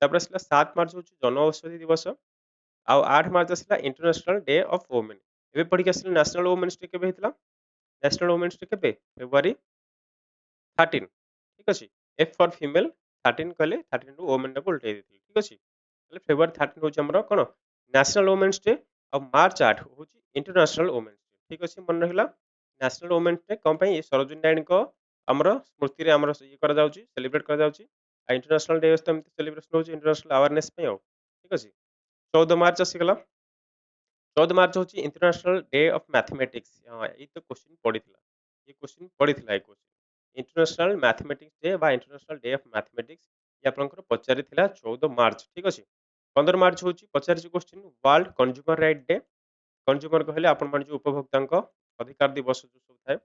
तापर आसला 7 मार्च हूँ जन औषधि दिवस आउ 8 मार्च आसला इंटरनेशनल डे ऑफ वोमेन एबे पढ़ी आसिले नेशनल वोमेन्स डे केबे हेतला नेशनल वोमेन्स डे केबे फेब्रुआरी 13 ठीक अच्छे एफ फॉर फीमेल 13 कहले 13 टू वोमेन को उल्टे देती ठीक अच्छे फेब्रुआरी 13 हूँ आमर कौन नेशनल वोमेन्स डे और मार्च 8 हूँ इंटरनेशनल वोमेन्स डे ठीक अच्छे मन रहा नेशनल वोमेन्स डे कौन सरोजिनी नायडू को आमर स्मृति में आमर ये सेलिब्रेट कर इंटरनेशनल डे सेलिब्रेशन हो इंटरनेशनल अवेयरनेस ठीक अच्छे 14 मार्च आसीगला 14 मार्च हूँ इंटरनेशनल डे ऑफ मैथमेटिक्स हाँ ये तो क्वेश्चन पड़ी ये क्वेश्चन पड़ी ये क्वेश्चन इंटरनेशनल मैथमेटिक्स डे बा इंटरनेशनल डे ऑफ मैथमेटिक्स ये आपंकर पचारि 14 मार्च ठीक अच्छे 15 मार्च हूँ पचार question world consumer right day consumer कहले आपण जो उपभोक्ता अधिकार दिवस जो सब थाए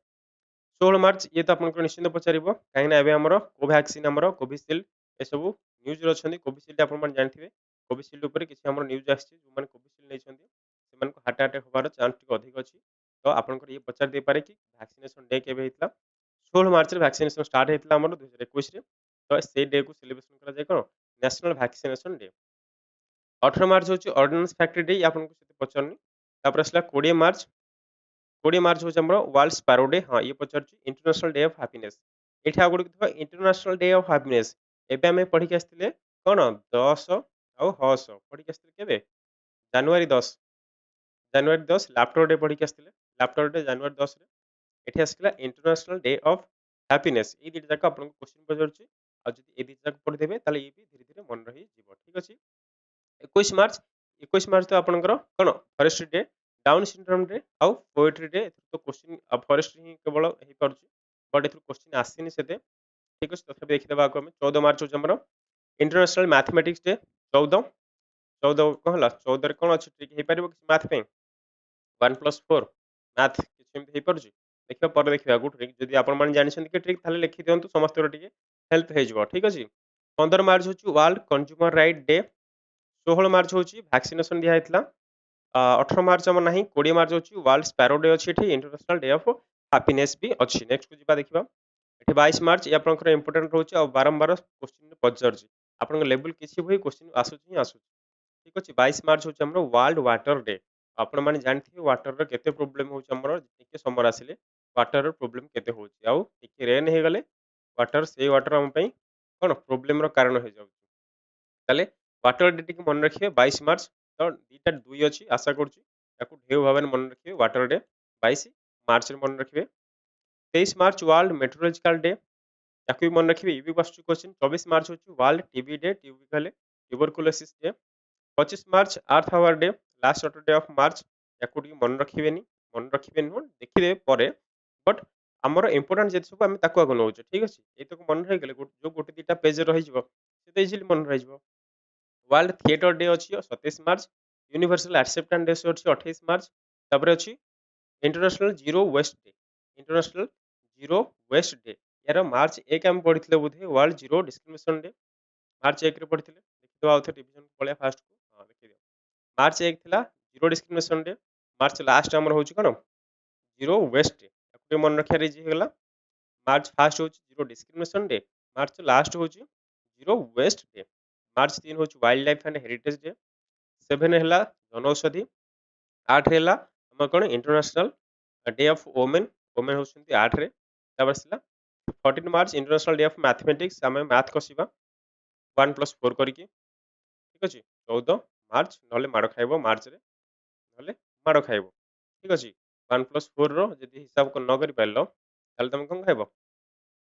16 मार्च ये तो आपको निश्चिंत पचार कहीं आमर कोभैक्सीन आमर कोविशील्ड ये सब न्यूज अच्छा कोविशील्ड आप जानते कोविशील्ड उपर किसी आम न्यूज आसी जो मैंने कोविशील्ड नहीं हार्ट अटैक होबार चांस अधिक अच्छी तो आपंकर ये पचार दे पारे कि वैक्सीनेशन डे केबे होता 16 मार्च वैक्सीनेशन स्टार्ट होता आम 2021 तो से डे को सेलिब्रेशन कर कौन नेशनल वैक्सीनेशन डे 18 मार्च हूँ ऑर्डिनेंस फैक्ट्री डे आपको पचारनी आसला 20 मार्च हूँ वर्ल्ड स्पैरो डे हाँ ये पचार इंटरनेशनल डे ऑफ हैप्पीनेस ये आगे इंटरनेशनल डे ऑफ हैप्पीनेस एबे आम पढ़ी आसते कौन 10 आउ हस पढ़ी आसते जानुरी 10 लैपटॉप डे पढ़ी आसते लैपटॉप डे जानुरी 10 ये आसला इंटरनेशनल डे ऑफ हैप्पीनेस ये दुटा जाक आपको क्वेश्चन पचार आज ये दुटा जाक पढ़ीदेवे ये भी धीरे धीरे मन रही ठीक अच्छे 21 मार्च तो आपंकर कौन forestry day down syndrome day आउ पोएट्री डे तो क्वेश्चन फरेस्ट्री ही केवल हो पार्टी बट ए क्वेश्चन आसनी से ठीक अच्छे तथा देखीदे आगे 14 मार्च हूँ इंटरनेशनल मैथमेटिक्स डे 14 कौन है 14 कौन अच्छी ट्रिक हो पार कि मैथ पे 1+4 मैथ किसी पार्टी देखिए पर देखिए गुड ट्रिक जब आप जानते ट्रिक ताले लिखि दिंतु समस्त हेल्प हो ठीक अच्छे 15 मार्च हूँ वर्ल्ड कंज्यूमर राइट डे 16 मार्च हूँ वैक्सीनेशन दिखाई 18 मार्च आम ना 20 मार्च हूँ वर्ल्ड स्पैरो डे अच्छी इंटरनेशनल डे ऑफ हैप्पीनेस भी अच्छी नेक्स्ट को देखा ये 22 मार्च ये आपंकर इंपोर्टेंट रोचे और बारंबार क्वेश्चन पचार आप लेवल किसी भी क्वेश्चन आसूँ आसूँ ठीक अच्छे 22 मार्च हूँ वर्ल्ड वाटर डे आपण मैंने जानते वाटर केते प्रोब्लेम होमर समर आसिले वाटर प्रोब्लेम केते हो रेन हो गले वाटर से वाटर आम कौन प्रोब्लेम कारण हो जाए वाटर डे टी मन रखिए 22 मार्च तो दीटा दुई अच्छी आशा करूँ ढेउ भाव मन रखिए वाटर डे 22 मार्च मन रखिए 23 मार्च वर्ल्ड मेट्रोलॉजिकल डे याकू भी मन रखिए ये भी क्वेश्चन 24 मार्च होची वर्ल्ड टीबी डे टीबी कहले tuberculosis day 25 March earth hour day last Saturday of March याकू टी मन रखिबे नु देखिबे परे बट हमर इंपोर्टेंट जे सब हम ताको आगो नउछ ठीक अछि ए तो मन रहि गेले जो गोटे दीटा पेज रहि जिवो से तो इजीली मन रहि जिवो वर्ल्ड थिएटर डे अछि 27 मार्च यूनिवर्सल एक्सेप्टेंस डे अछि 28 मार्च तापर अछि international zero waste day international zero waste day यार मार्च 1 हम पढ़िथिले बुधे वर्ल्ड जीरो डिस्क्रिमिनेशन डे मार्च 1 रे पढ़िथिले देखिदो आउथे रिवीजन पळिया फास्ट को हां देखिदियो मार्च 1 थिला zero discrimination day March last हमर होची कोन जीरो वेस्ट डे ताको मन रखिया रे जी गेला मार्च फर्स्ट होची zero discrimination day March last होची जीरो वेस्ट डे मार्च 3 होची wild life and heritage day 7 हैला जनौषधि 8 हैला हमर कोन international day of women women होछंती 8 रे तापर सिला 14 March international day of mathematics हमें मैथ कसिबा 1 + 4 करिके ठीक अछि 14 मार्च नले माड खाइबो मार्च रे नले माड खाइबो ठीक अछि 1 + 4 रो जदि हिसाब को न करि पाइलो ताले तुम कोन खाइबो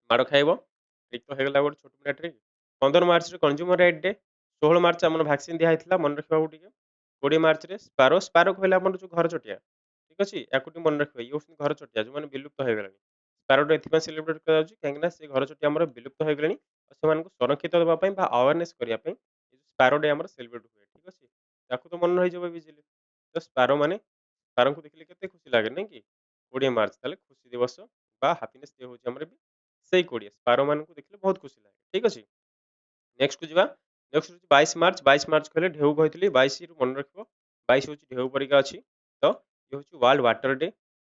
माड खाइबो ठीक तो हेगला गोटे छोट मिनट रे 15 मार्च रे कंज्यूमर राइट डे 16 मार्च हमन वैक्सीन दिया हितला मन रखबाऊ टिके 20 मार्च रे स्पारो स्पारो कहला हमन जो घर चटिया ठीक अछि याकुटी मन रखबे ये होसन घर चटिया जो माने विलुप्त हो गेलानी स्पारो डे एथिपा सेलिब्रेट करा जाउची काहेकि से घर चटिया हमर विलुप्त हो गेलानी और सेमान को संरक्षित देबा पई बा अवेयरनेस करिया पई स्पारो डे हमर सेलिब्रेट हुए ठीक अछि याकू तो मन रहि जबे बिजिली तो स्पारो माने स्पारो को देखले केते खुशी लागे नै कि 20 मार्च ताले खुशी दिवस बा हैप्पीनेस डे होची हमर भी सेई 20 स्पारो मान को देखले बहुत खुशी लागे ठीक अछि नेक्स्ट को जिबा नेक्स्ट होची 22 मार्च कहले ढेउ कहतली 22 रु मन रखबो 22 होची ढेउ परिका अछि तो ये होची वर्ल्ड वाटर डे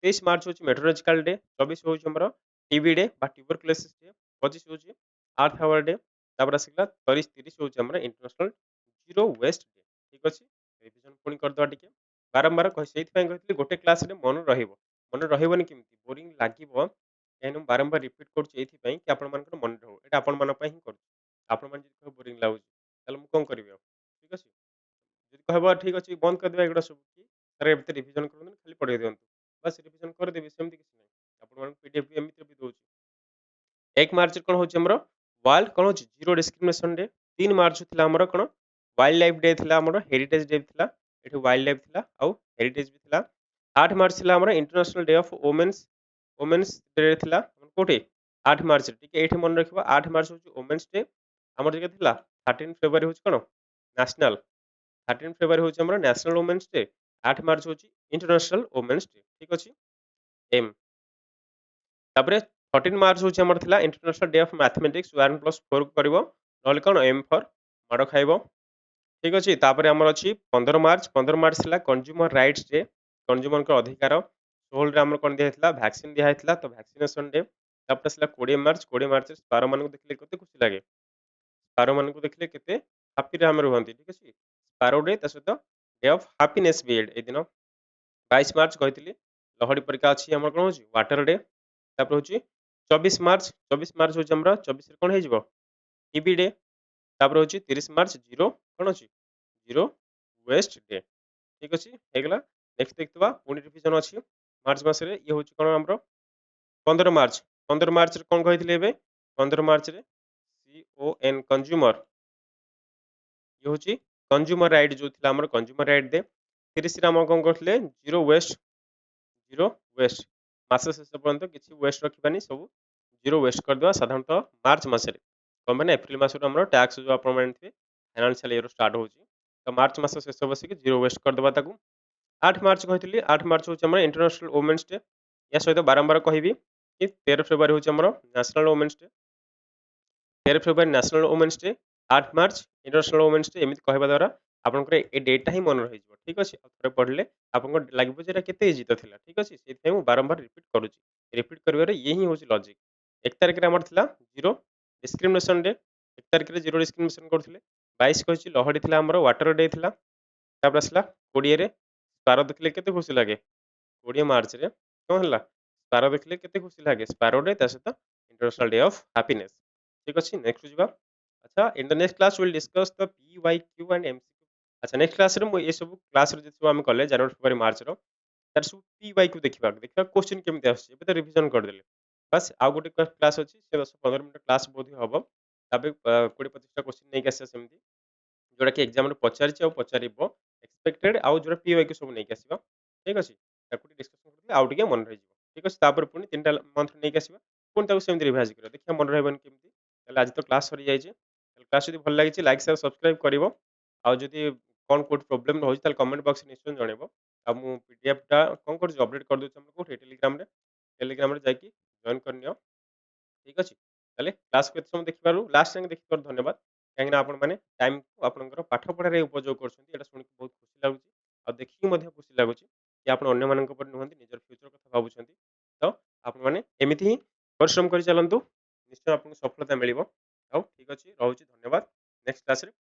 23 मार्च होची मेट्रोलॉजिकल डे 24 होची हमर टीबी डे बा ट्यूबरकुलोसिस डे 25 होची अर्थ आवर डे तापर आसिला 30 होची हमर इंटरनेशनल जीरो वेस्ट डे ठीक अछि रिवीजन पुनी कर दवा टिके बारंबार कहि सेति पय कहतली गोटे क्लास रे मन रहिबोनी केमती बोरिंग लागिबो एनु बारंबार रिपीट करछि एथि पय कि आपण मानकर मन रहू एटा आपण मान पय ही करू आपण मान जदि बोरिंग लागु ताले मु कोन करबी अब ठीक अछि जदि कहबो ठीक अछि बंद कर देबा एगुडा सब कि अरे एते रिवीजन करन खाली पढे दियंतु बस रिवीजन कर देबे सेमति किछ नै आपण मान पीडीएफ भी एमिति भी दोछि 1 मार्च कोन होछि हमरो वर्ल्ड कोन होछि जीरो डिस्क्रिमिनेशन डे 3 मार्च थिला हमरो कोन वाइल्ड लाइफ डे थिला हमरो हेरिटेज डे थिला एठु वाइल्ड लाइफ थिला आउ हेरिटेज भी थिला 8 मार्च थिला हमरो international day of women's day थिला कोठी 8 मार्च टिके एठी मन रखिबा 8 मार्च होछि वुमेन्स डे हमर जे थिला 13 फेब्रुआरी होछि कोन नेशनल 13 फेब्रुआरी होछि हमरो नेशनल वुमेन्स डे 8 मार्च होछि इंटरनेशनल वुमेन्स डे ठीक अछि एम तापरे 14 मार्च होछि हमर थिला इंटरनेशनल डे ऑफ मैथमेटिक्स 1 + 4 करबो नले कोन एम फॉर माड खाइबो ठीक अछि तापरे हमर अछि 15 मार्च थिला कंज्यूमर राइट्स डे कंज्यूमर को अधिकार 16 रे हमर कोन दिया हितला वैक्सीन दिया हितला तो वैक्सीनेशन डे तापरे थिला 20 मार्च रे स्पारो मान को देखले कते खुशी लागे स्पारो मान को देखले केते हैप्पी रे हम रहंती ठीक अछि स्पारो डे त सहित डे ऑफ हैप्पीनेस भी ए दिन 22 मार्च कहतिली लहड़ी परिका अछि हमर कोन होछि वाटर डे तापर होछि 24 मार्च होछि हमरा 24 रे कोन हे जिवो टीबी डे तापर होछि 30 मार्च जीरो कोन अछि जीरो वेस्ट डे ठीक अछि हे गेला नेक्स्ट देखतबा पुनी रिवीजन अछि मार्च मास रे ये होछि कोन हमरो 15 मार्च रे कोन कहितले एबे 15 मार्च रे CON कंज्यूमर ये होछि कंज्यूमर राइट जो थिला हमर कंज्यूमर राइट दे 30 रे हम कोन करथले जीरो वेस्ट मास शेष पर्यंत किछि वेस्ट रखिबानी सब जीरो वेस्ट कर देबा साधारणतः मार्च मास रे कम माने एप्रिल मास रे हमर टैक्स जो आपण माने थे फाइनेंशियल ईयर स्टार्ट होछि तो मार्च मास शेष बसी के जीरो वेस्ट कर देबा ताकू 8 मार्च कहतिली 8 मार्च होछि हमर इंटरनेशनल वुमेन्स डे या सहित बारंबार कहबी कि 13 फेब्रुआरी होछि हमर नेशनल वुमेन्स डे 13 फेब्रुआरी नेशनल वुमेन्स डे 8 मार्च इंटरनेशनल वुमेन्स डे एमिति कहबा द्वारा आपनकर ए डेटा ही मन रहि जिवो ठीक अछि थोड़े पढले आपनको लागबो जे एटा केते इजी तो थिला ठीक अछि सेति मु बारंबार रिपीट करूछि रिपीट करबारे यही होछि लॉजिक 1 तारिख रे हमर थिला जीरो डिस्क्रिमिनेशन डे 1 तारिख रे जीरो डिस्क्रिमिनेशन करथिले 22 कहछि लहड़ी थिला हमर वाटर डे थिला तापर असला 20 रे स्पारो देखले केते खुशी लागे 20 मार्च रे कोन हला स्पारो देखले केते खुशी लागे स्पारो डे ता सहित इंटरनेशनल डे ऑफ हैप्पीनेस ठीक अछि नेक्स्ट जिबा अच्छा in the next class we will discuss the PYQ and MCQ अच्छा नेक्स्ट क्लास रे मु ए सब क्लास रे जे हम कले जनवरी फरवरी मार्च रो तार सब PYQ देखिबा क्वेश्चन केमते आछे एबे तो रिवीजन कर देले ବାସ୍ ଆଉ ଗୋଟେ କ୍ଲାସ୍ ଅଛି, ସେ 10-15 ମିନିଟ୍ କ୍ଲାସ୍ ବୋଧହୁଏ ହବ। ତାପରେ 20-25ଟା କ୍ୱେଶ୍ଚିନ୍ ନେଇକି ଆସିବା ସେମିତି, ଯୋଉଟାକି ଏକ୍ଜାମ୍‌ରେ ପଚାରିଛି ଆଉ ପଚାରିବ ଏକ୍ସପେକ୍ଟେଡ୍, ଆଉ ଯୋଉଟା PYQ ସବୁ ନେଇକି ଆସିବା। ଠିକ୍ ଅଛି? ତାକୁ ଟିକେ ଡିସ୍କସନ୍ କରିଦେଲେ ଆଉ ଟିକେ ମନେ ରହିଯିବ। ଠିକ୍ ଅଛି? ତାପରେ ପୁଣି 3ଟା ମନ୍ଥରେ ନେଇକି ଆସିବା। ପୁଣି ତାକୁ ସେମିତି ରିଭାଇଜ୍ କରିବା। ଦେଖିବା ମନେ ରହିବନି କେମିତି। ତାହେଲେ ଆଜି ତ କ୍ଲାସ୍ ସରିଯାଇଛି। କ୍ଲାସ୍ ଯଦି ଭଲ ଲାଗିଛି ଲାଇକ୍, ସେୟାର, ସବସ୍କ୍ରାଇବ୍ କରିବ। ଆଉ ଯଦି କଣ କୋଉଠି ପ୍ରୋବ୍ଲେମ୍ ରହୁଛି ତାହେଲେ କମେଣ୍ଟ ବକ୍ସରେ ନିଶ୍ଚୟ ଜଣେଇବ। ଆଉ ମୁଁ PDFଟା କଣ କରୁଛି ଅପଡେଟ୍ କରିଦଉଛି ଆମର କୋଉଠି ଟେଲିଗ୍ରାମରେ। ଟେଲିଗ୍ରାମରେ ଯାଇକି ଜଏନ୍ କରିନିଅ। ଠିକ୍ ଅଛି? ତାହେଲେ କ୍ଲାସ୍‌କୁ ଏତେ ସମୟ ଦେଖିବାରୁ ଲାଷ୍ଟ ଯାଏଁ ଦେଖିଥିବାରୁ ଧନ୍ୟବାଦ। କାହିଁକିନା ଆପଣମାନେ ଟାଇମ୍‌କୁ ଆପଣଙ୍କର ପାଠ ପଢ଼ାରେ ଉପଯୋଗ କରୁଛନ୍ତି। ଏଇଟା ଶୁଣିକି ବହୁତ ଖୁସି ଲାଗୁଛି। ଆଉ ଦେଖିକି ମଧ୍ୟ ଖୁସି ଲାଗୁଛି କି ଆପଣ ଅନ୍ୟମାନଙ୍କ ପରି ନୁହନ୍ତି, ନିଜର ଫ୍ୟୁଚର୍ କଥା ଭାବୁଛନ୍ତି। ତ ଆପଣମାନେ ଏମିତି ହିଁ ପରିଶ୍ରମ କରି ଚାଲନ୍ତୁ। ନିଶ୍ଚୟ ଆପଣଙ୍କୁ ସଫଳତା ମିଳିବ। ଆଉ ଠିକ୍ ଅଛି, ରହୁଛି। ଧନ୍ୟବାଦ। ନେକ୍ସଟ କ୍ଲାସ୍‌ରେ